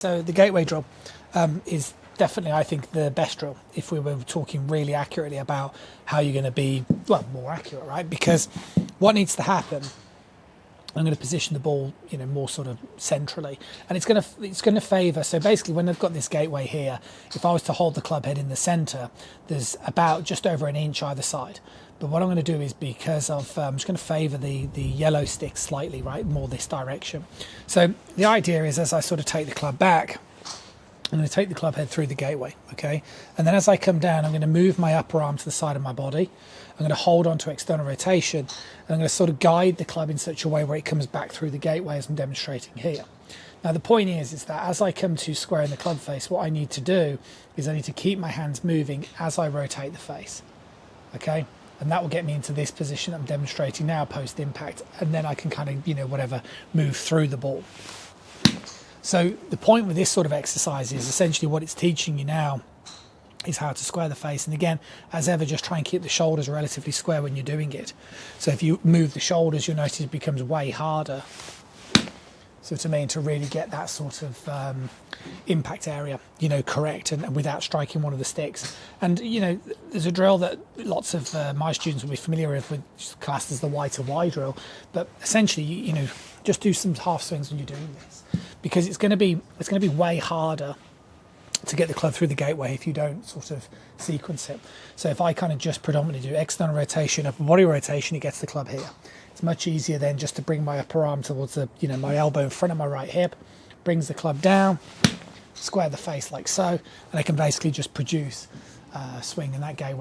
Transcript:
So the gateway drill is definitely, I think, the best drill if we were talking really accurately about how you're going to be, well, more accurate, right? Because what needs to happen, I'm going to position the ball, more sort of centrally, and it's going to favour. So basically, when I've got this gateway here, if I was to hold the club head in the centre, there's about just over an inch either side. But what I'm going to do is, because of, I'm just going to favour the yellow stick slightly, right, more this direction. So the idea is, as I sort of take the club back, I'm going to take the club head through the gateway, okay? And then as I come down, I'm going to move my upper arm to the side of my body. I'm going to hold on to external rotation, and I'm going to sort of guide the club in such a way where it comes back through the gateway as I'm demonstrating here. Now, the point is that as I come to square in the club face, what I need to do is I need to keep my hands moving as I rotate the face, okay? And that will get me into this position I'm demonstrating now post-impact, and then I can kind of, move through the ball. So the point with this sort of exercise is essentially what it's teaching you now is how to square the face. And again, as ever, just try and keep the shoulders relatively square when you're doing it. So if you move the shoulders, you'll notice it becomes way harder. So to really get that sort of impact area, correct, and without striking one of the sticks. And, there's a drill that lots of my students will be familiar with, which is classed as the Y to Y drill. But essentially, just do some half swings when you're doing this, because it's going to be way harder to get the club through the gateway if you don't sort of sequence it. So if I kind of just predominantly do external rotation, upper body rotation, it gets the club here. It's much easier then just to bring my upper arm towards the, my elbow in front of my right hip, brings the club down, square the face like so, and I can basically just produce a swing in that gateway.